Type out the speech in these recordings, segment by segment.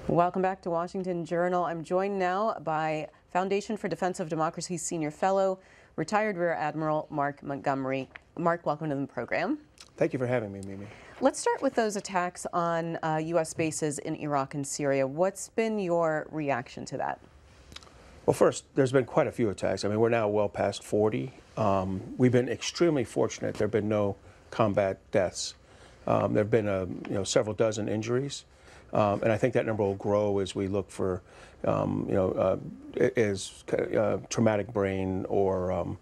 Welcome back to Washington Journal. I'm joined now by Foundation for Defense of Democracy Senior Fellow, retired Rear Admiral Mark Montgomery. Mark, welcome to the program. Thank you for having me, Mimi. Let's start with those attacks on U.S. bases in Iraq and Syria. What's been your reaction to that? Well, first, there's been quite a few attacks. I mean, we're now well past 40. We've been extremely fortunate. There have been no combat deaths. There have been several dozen injuries. And I think that number will grow as we look for, traumatic brain or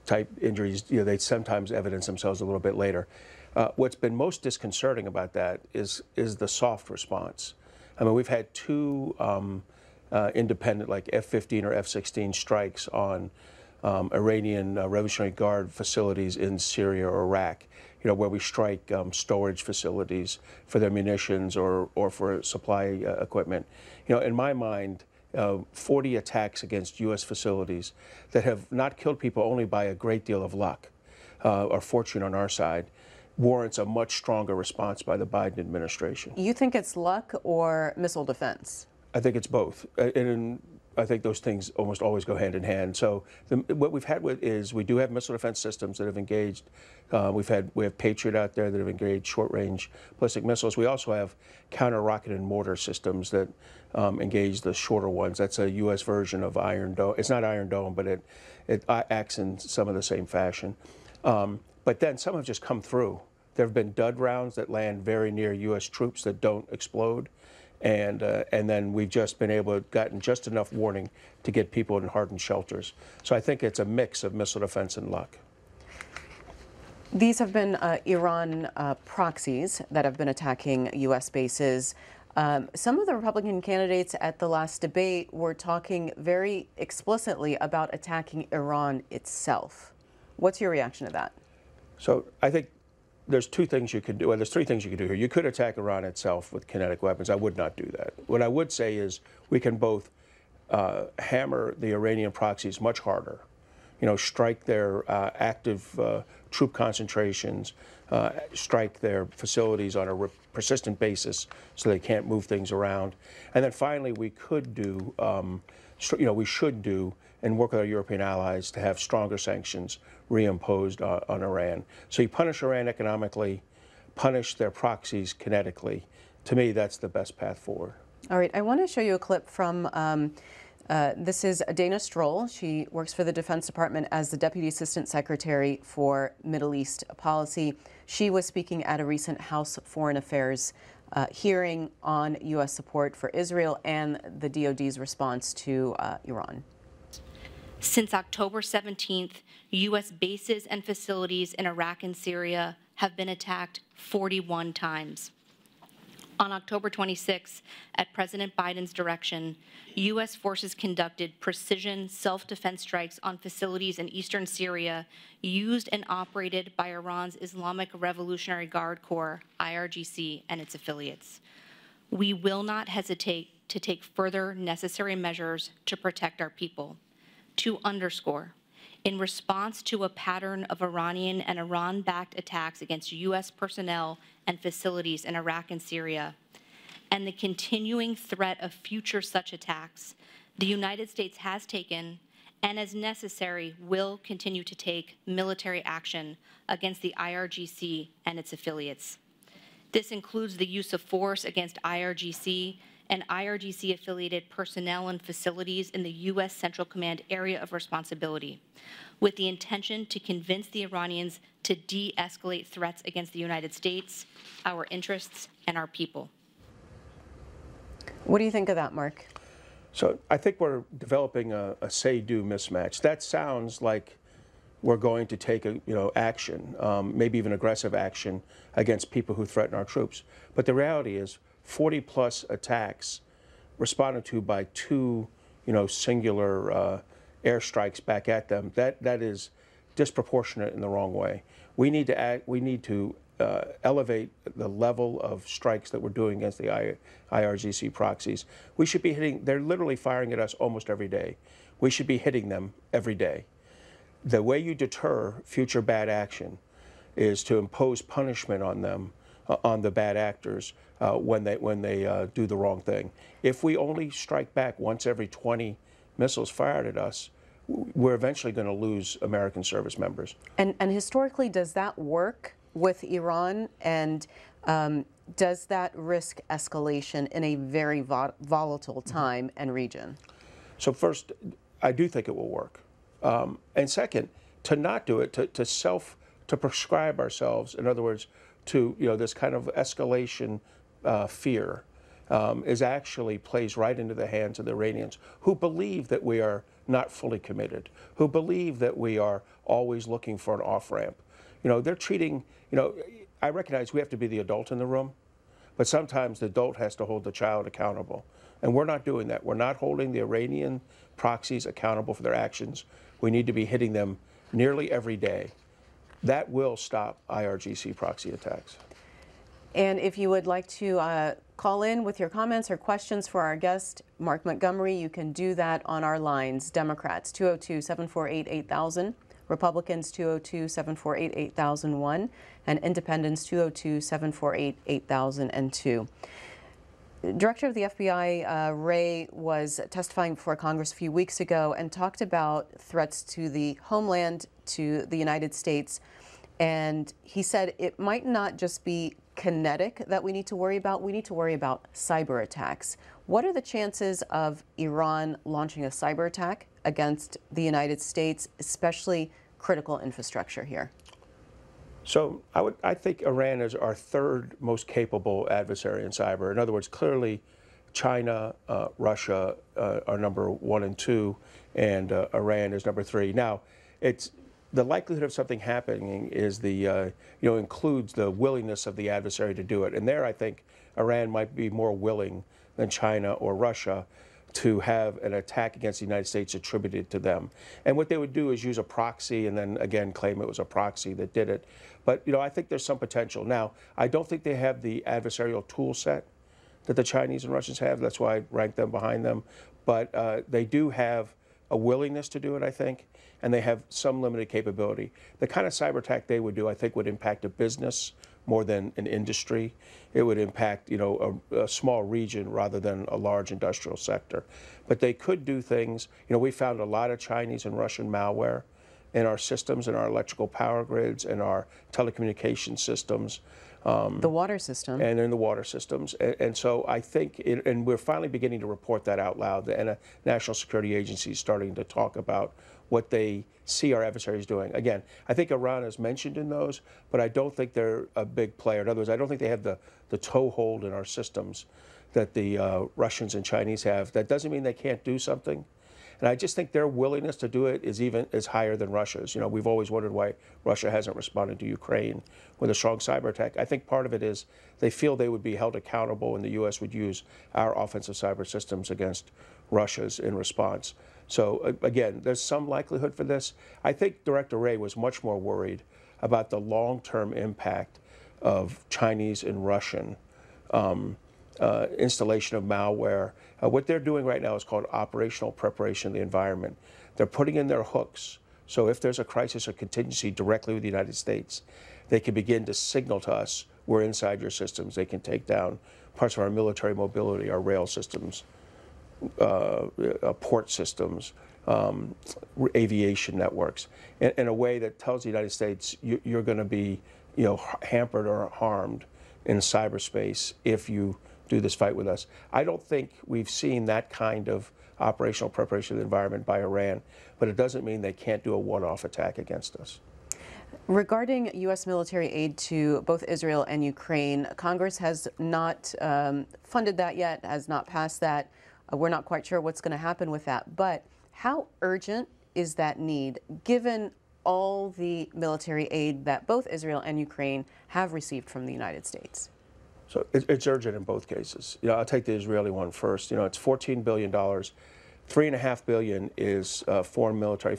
type injuries. They sometimes evidence themselves a little bit later. What's been most disconcerting about that is the soft response. I mean, we've had two independent, like F-15 or F-16 strikes on Iranian Revolutionary Guard facilities in Syria or Iraq, where we strike storage facilities for their munitions or for supply equipment. In my mind, 40 attacks against U.S. facilities that have not killed people only by a great deal of luck or fortune on our side warrants a much stronger response by the Biden administration. You think it's luck or missile defense? I think it's both. And I think those things almost always go hand in hand. So what we've had is we do have missile defense systems that have engaged. We have Patriot out there that have engaged short-range ballistic missiles. We also have counter-rocket and mortar systems that engage the shorter ones. That's a U.S. version of Iron Dome. It's not Iron Dome, but it acts in some of the same fashion. But then some have just come through. There have been dud rounds that land very near U.S. troops that don't explode. And then we've just been able to gotten just enough warning to get people in hardened shelters. So I think it's a mix of missile defense and luck. These have been Iran proxies that have been attacking U.S. bases. Some of the Republican candidates at the last debate were talking very explicitly about attacking Iran itself. What's your reaction to that? So I think there's two things you could do. Well, there's three things you could do here. You could attack Iran itself with kinetic weapons. I would not do that. What I would say is we can both hammer the Iranian proxies much harder, strike their active troop concentrations, strike their facilities on a persistent basis so they can't move things around. And then finally, we could do, we should do, and work with our European allies to have stronger sanctions reimposed on Iran. So you punish Iran economically, punish their proxies kinetically. To me, that's the best path forward. All right, I want to show you a clip from, this is Dana Stroll. She works for the Defense Department as the Deputy Assistant Secretary for Middle East Policy. She was speaking at a recent House Foreign Affairs hearing on U.S. support for Israel and the DoD's response to Iran. Since October 17th, U.S. bases and facilities in Iraq and Syria have been attacked 41 times. On October 26, at President Biden's direction, U.S. forces conducted precision self-defense strikes on facilities in eastern Syria used and operated by Iran's Islamic Revolutionary Guard Corps, IRGC, and its affiliates. We will not hesitate to take further necessary measures to protect our people. To underscore, in response to a pattern of Iranian and Iran-backed attacks against U.S. personnel and facilities in Iraq and Syria, and the continuing threat of future such attacks, the United States has taken, and as necessary, will continue to take military action against the IRGC and its affiliates. This includes the use of force against IRGC and IRGC-affiliated personnel and facilities in the U.S. Central Command area of responsibility, with the intention to convince the Iranians to de-escalate threats against the United States, our interests, and our people. What do you think of that, Mark? So I think we're developing a say-do mismatch. That sounds like we're going to take action, maybe even aggressive action against people who threaten our troops. But the reality is 40-plus attacks responded to by two, singular airstrikes back at them. That is disproportionate in the wrong way. We need to act. We need to elevate the level of strikes that we're doing against the IRGC proxies. We should be hitting. They're literally firing at us almost every day. We should be hitting them every day. The way you deter future bad action is to impose punishment on them on the bad actors when they do the wrong thing. If we only strike back once every 20 missiles fired at us, we're eventually going to lose American service members. And historically, does that work with Iran? And does that risk escalation in a very volatile time and region? So first, I do think it will work. And second, to not do it, to prescribe ourselves, in other words, to this kind of escalation fear, is actually plays right into the hands of the Iranians, who believe that we are not fully committed, who believe that we are always looking for an off-ramp. They're treating, I recognize we have to be the adult in the room, but sometimes the adult has to hold the child accountable. And we're not doing that. We're not holding the Iranian proxies accountable for their actions. We need to be hitting them nearly every day. That will stop IRGC proxy attacks. And if you would like to call in with your comments or questions for our guest, Mark Montgomery, you can do that on our lines. Democrats, 202-748-8000. Republicans, 202-748-8001. And Independents, 202-748-8002. Director of the FBI, Wray, was testifying before Congress a few weeks ago and talked about threats to the homeland, to the United States. And he said it might not just be kinetic that we need to worry about. We need to worry about cyber attacks. What are the chances of Iran launching a cyber attack against the United States, especially critical infrastructure here? So I think Iran is our third most capable adversary in cyber. In other words, clearly China, Russia are number 1 and 2, and Iran is number 3. Now, the likelihood of something happening is includes the willingness of the adversary to do it. And there, I think Iran might be more willing than China or Russia to have an attack against the United States attributed to them. And what they would do is use a proxy and then again claim it was a proxy that did it. But I think there's some potential. Now, I don't think they have the adversarial tool set that the Chinese and Russians have. That's why I rank them behind them. But they do have a willingness to do it, I think, and they have some limited capability. The kind of cyber attack they would do, I think, would impact a business more than an industry. It would impact, a small region rather than a large industrial sector. But they could do things. We found a lot of Chinese and Russian malware in our systems, in our electrical power grids, in our telecommunication systems. The water system. And in the water systems. And so I think, and we're finally beginning to report that out loud. The National Security Agency is starting to talk about what they see our adversaries doing. Again, I think Iran is mentioned in those, but I don't think they're a big player. In other words, I don't think they have the toehold in our systems that the Russians and Chinese have. That doesn't mean they can't do something. And I just think their willingness to do it is higher than Russia's. We've always wondered why Russia hasn't responded to Ukraine with a strong cyber attack. I think part of it is they feel they would be held accountable and the U.S. would use our offensive cyber systems against Russia's in response. So again, there's some likelihood for this. I think Director Wray was much more worried about the long-term impact of Chinese and Russian installation of malware. What they're doing right now is called operational preparation of the environment. They're putting in their hooks, so if there's a crisis or contingency directly with the United States, they can begin to signal to us, we're inside your systems. They can take down parts of our military mobility, our rail systems, port systems, aviation networks, in a way that tells the United States you're going to be hampered or harmed in cyberspace if you do this fight with us. I don't think we've seen that kind of operational preparation of the environment by Iran, but it doesn't mean they can't do a one-off attack against us. Regarding U.S. military aid to both Israel and Ukraine, Congress has not funded that yet, has not passed that. We're not quite sure what's going to happen with that. But how urgent is that need, given all the military aid that both Israel and Ukraine have received from the United States? So it's urgent in both cases. I'll take the Israeli one first. It's $14 billion. $3.5 billion is foreign military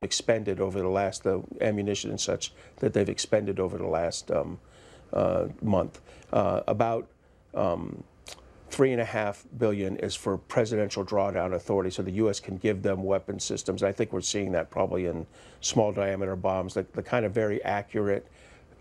expended over the ammunition and such that they've expended over the last month. About $3.5 billion is for presidential drawdown authority, so the U.S. can give them weapon systems. I think we're seeing that probably in small diameter bombs, the kind of very accurate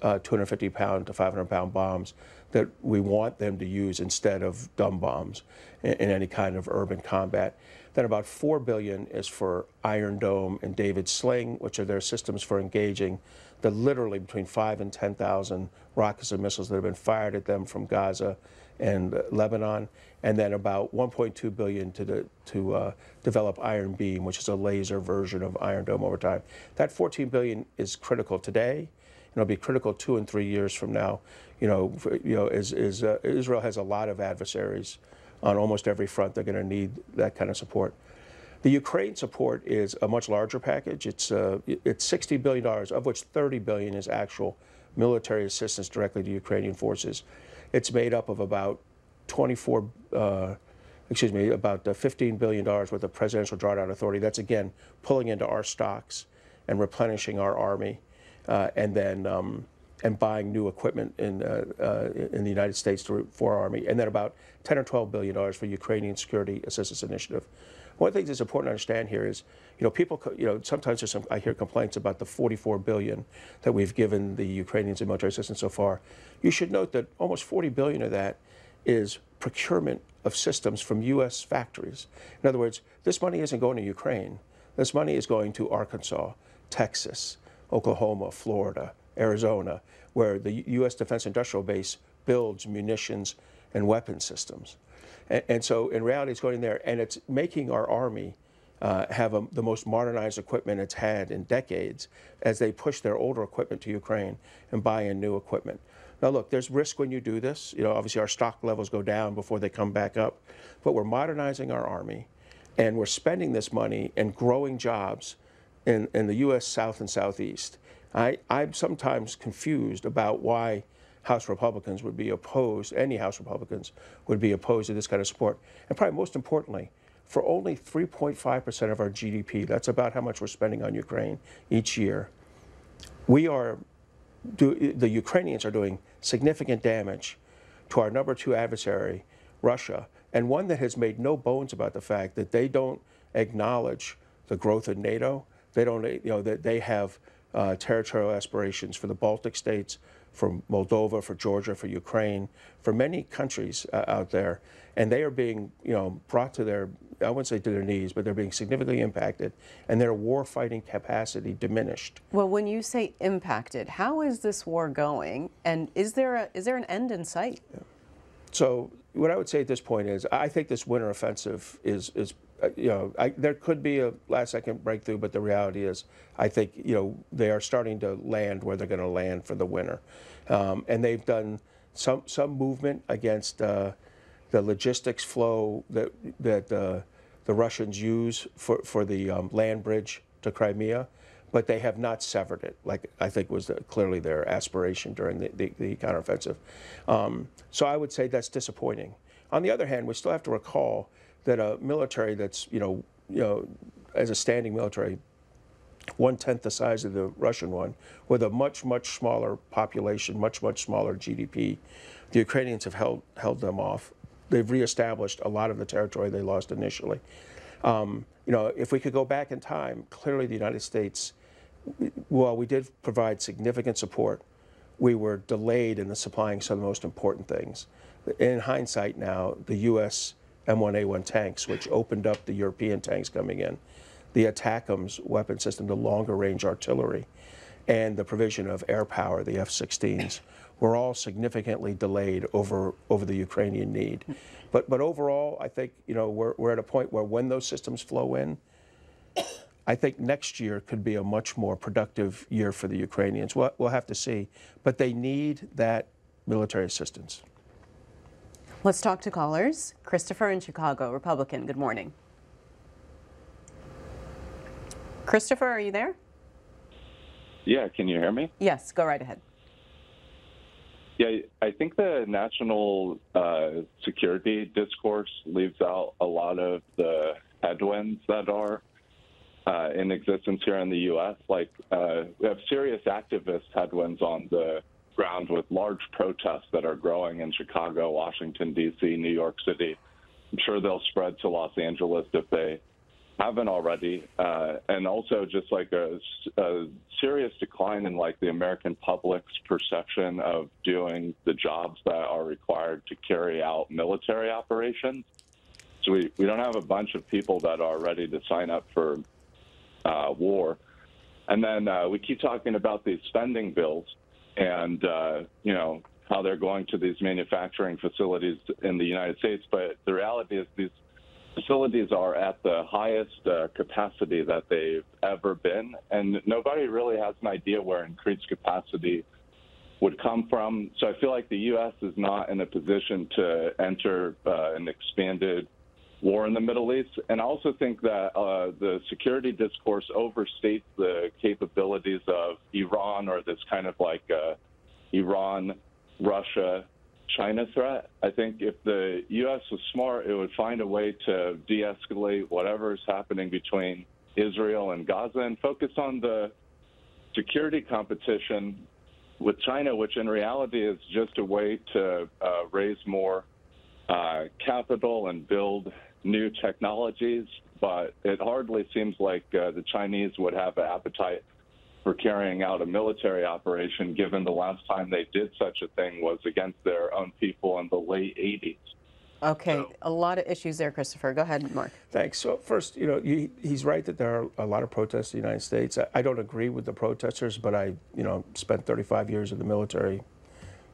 250-pound to 500-pound bombs that we want them to use instead of dumb bombs in any kind of urban combat. Then about $4 billion is for Iron Dome and David Sling, which are their systems for engaging the literally between 5,000 and 10,000 rockets and missiles that have been fired at them from Gaza and Lebanon. And then about $1.2 billion to develop Iron Beam, which is a laser version of Iron Dome over time. That $14 billion is critical today, and it'll be critical 2 and 3 years from now. Israel has a lot of adversaries on almost every front. They're going to need that kind of support. The Ukraine support is a much larger package. It's $60 billion, of which $30 billion is actual military assistance directly to Ukrainian forces. It's made up of about $15 billion worth of presidential drawdown authority. That's, again, pulling into our stocks and replenishing our army, and buying new equipment in the United States for our army, and then about $10 or $12 billion for Ukrainian Security Assistance Initiative. One of the things that's important to understand here is, people, sometimes I hear complaints about the $44 billion that we've given the Ukrainians in military assistance so far. You should note that almost $40 billion of that is procurement of systems from U.S. factories. In other words, this money isn't going to Ukraine. This money is going to Arkansas, Texas, Oklahoma, Florida, Arizona, where the U.S. Defense Industrial Base builds munitions and weapon systems. And so in reality, it's going there, and it's making our Army have the most modernized equipment it's had in decades as they push their older equipment to Ukraine and buy in new equipment. Now, look, there's risk when you do this. Obviously, our stock levels go down before they come back up, but we're modernizing our Army, and we're spending this money and growing jobs in the U.S. South and Southeast. I'm sometimes confused about why House Republicans would be opposed, any House Republicans would be opposed to this kind of support. And probably most importantly, for only 3.5% of our GDP, that's about how much we're spending on Ukraine each year, the Ukrainians are doing significant damage to our number 2 adversary, Russia, and one that has made no bones about the fact that they don't acknowledge the growth of NATO. They don't, that they have territorial aspirations for the Baltic states, for Moldova, for Georgia, for Ukraine, for many countries out there, and they are being, brought to their, I wouldn't say to their knees, but they're being significantly impacted, and their war-fighting capacity diminished. Well, when you say impacted, how is this war going, and is there an end in sight? Yeah. So what I would say at this point is, I think this winter offensive is there could be a last-second breakthrough, but the reality is, I think, they are starting to land where they're going to land for the winter. And they've done some movement against the logistics flow that the Russians use for the land bridge to Crimea, but they have not severed it, like I think was clearly their aspiration during the counteroffensive. So I would say that's disappointing. On the other hand, we still have to recall that a military that's, as a standing military, 1/10 the size of the Russian one, with a much, much smaller population, much, much smaller GDP, the Ukrainians have held them off. They've reestablished a lot of the territory they lost initially. If we could go back in time, clearly the United States, while we did provide significant support, we were delayed in supplying some of the most important things. In hindsight now, the U.S. M1A1 tanks, which opened up the European tanks coming in, the ATACMS weapon system, the longer-range artillery, and the provision of air power, the F-16s, were all significantly delayed over the Ukrainian need. But overall, I think we're at a point where when those systems flow in, I think next year could be a much more productive year for the Ukrainians. We'll have to see, but they need that military assistance. Let's talk to callers. Christopher in Chicago, Republican. Good morning. Christopher, are you there? Yeah, can you hear me? Yes, go right ahead. Yeah, I think the national security discourse leaves out a lot of the headwinds that are in existence here in the U.S. Like, we have serious activist headwinds on the ground with large protests that are growing in Chicago, Washington, D.C., New York City. I'm sure they'll spread to Los Angeles if they haven't already, and also just like a serious decline in like the American public's perception of doing the jobs that are required to carry out military operations. So we don't have a bunch of people that are ready to sign up for war. And then we keep talking about these spending bills and, you know, how they're going to these manufacturing facilities in the United States. But the reality is these facilities are at the highest capacity that they've ever been. And nobody really has an idea where increased capacity would come from. So I feel like the U.S. is not in a position to enter an expanded war in the Middle East. And I also think that the security discourse overstates the capabilities of Iran, or this kind of like Iran, Russia, China threat. I think if the U.S. was smart, it would find a way to de-escalate whatever is happening between Israel and Gaza and focus on the security competition with China, which in reality is just a way to raise more capital and build new technologies. But it hardly seems like the Chinese would have an appetite for carrying out a military operation, given the last time they did such a thing was against their own people in the late 80s. Okay, so, a lot of issues there, Christopher. Go ahead, Mark. Thanks. So first, you know, he's right that there are a lot of protests in the United States. I don't agree with the protesters, but I, you know, spent 35 years in the military,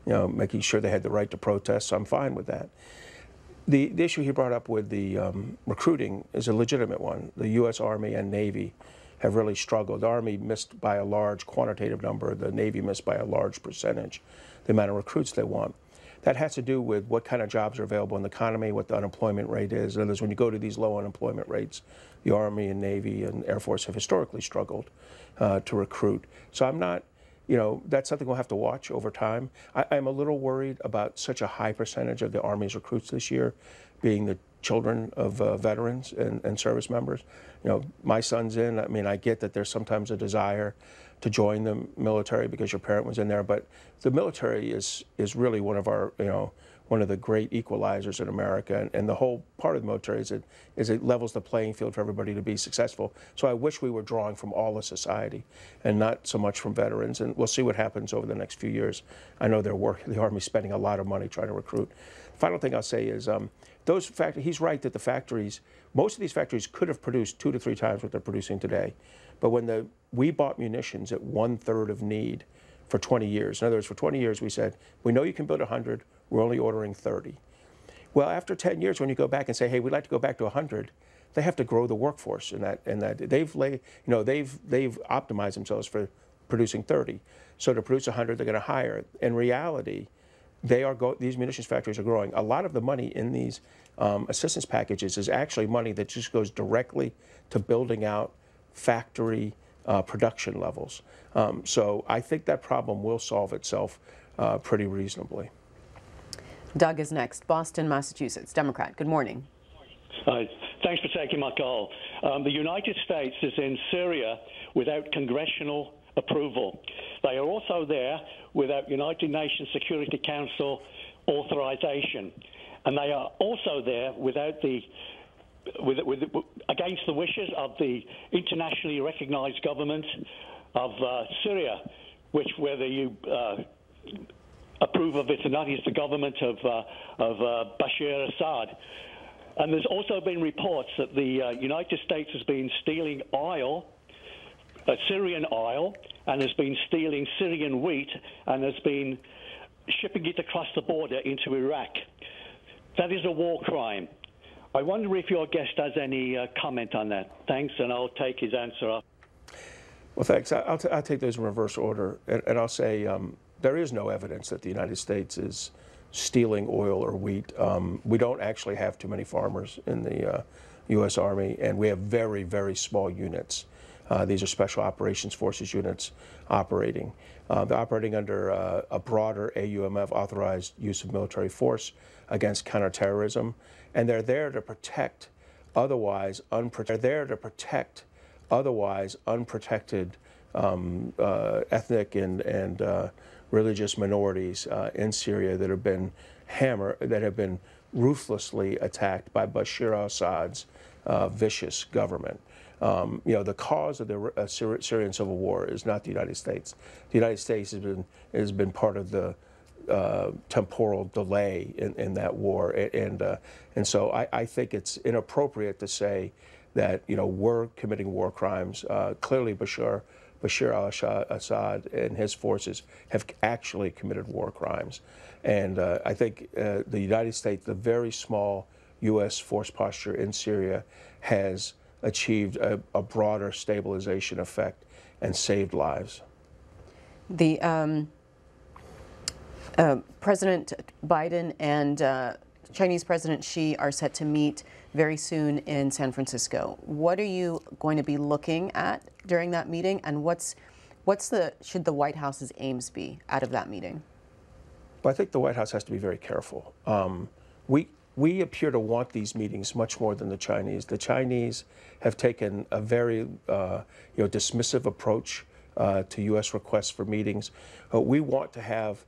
you know, making sure they had the right to protest, so I'm fine with that. The issue he brought up with the recruiting is a legitimate one. The U.S. Army and Navy have really struggled. The Army missed by a large quantitative number. The Navy missed by a large percentage, the amount of recruits they want. That has to do with what kind of jobs are available in the economy, what the unemployment rate is. In other words, when you go to these low unemployment rates, the Army and Navy and Air Force have historically struggled to recruit. So I'm not, you know, that's something we'll have to watch over time. I'm a little worried about such a high percentage of the Army's recruits this year being the children of veterans and service members. You know, my son's in. I mean, I get that there's sometimes a desire to join the military because your parent was in there, but the military is really one of our, you know, one of the great equalizers in America, and the whole part of the military is it levels the playing field for everybody to be successful. So I wish we were drawing from all of society and not so much from veterans, and we'll see what happens over the next few years. I know the Army's spending a lot of money trying to recruit. Final thing I'll say is those factories, he's right that the factories, most of these factories could have produced 2 to 3 times what they're producing today. But when we bought munitions at 1/3 of need for 20 years. In other words, for 20 years we said, we know you can build 100, we're only ordering 30. Well, after 10 years, when you go back and say, hey, we'd like to go back to 100, they have to grow the workforce in that they've optimized themselves for producing 30. So to produce 100, they're going to hire. In reality, these munitions factories are growing. A lot of the money in these assistance packages is actually money that just goes directly to building out factory production levels. So I think that problem will solve itself pretty reasonably. Doug is next. Boston, Massachusetts, Democrat. Good morning. Hi. Thanks for taking my call. The United States is in Syria without congressional approval. They are also there without United Nations Security Council authorization. And they are also there without against the wishes of the internationally recognized government of Syria, whether you approve of it or not, is the government of Bashar Assad. And there's also been reports that the United States has been stealing oil, Syrian oil, and has been stealing Syrian wheat, and has been shipping it across the border into Iraq. That is a war crime. I wonder if your guest has any comment on that. Thanks, and I'll take his answer up. Well, thanks. I'll take those in reverse order, and I'll say there is no evidence that the United States is stealing oil or wheat. We don't actually have too many farmers in the U.S. Army, and we have very, very small units. These are Special Operations Forces units operating. They're operating under a broader AUMF authorized use of military force against counterterrorism, and they're there to protect otherwise unprotected ethnic and religious minorities in Syria that have been that have been ruthlessly attacked by Bashar al-Assad's vicious government. The cause of the Syrian civil war is not the United States. The United States has been part of the temporal delay in that war, and so I think it's inappropriate to say that we're committing war crimes. Clearly, Bashar al-Assad and his forces have actually committed war crimes, and I think the United States, the very small U.S. force posture in Syria, has achieved a broader stabilization effect and saved lives. The President Biden and Chinese President Xi are set to meet very soon in San Francisco. What are you going to be looking at during that meeting, and should the White House's aims be out of that meeting? Well, I think the White House has to be very careful. We appear to want these meetings much more than the Chinese. The Chinese have taken a very dismissive approach to U.S. requests for meetings. We want to have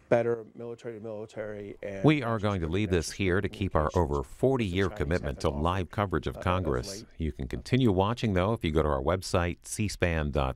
better military and... We are going to leave this here to keep our over 40-year commitment to live coverage of Congress. You can continue watching, though, if you go to our website, cspan.org.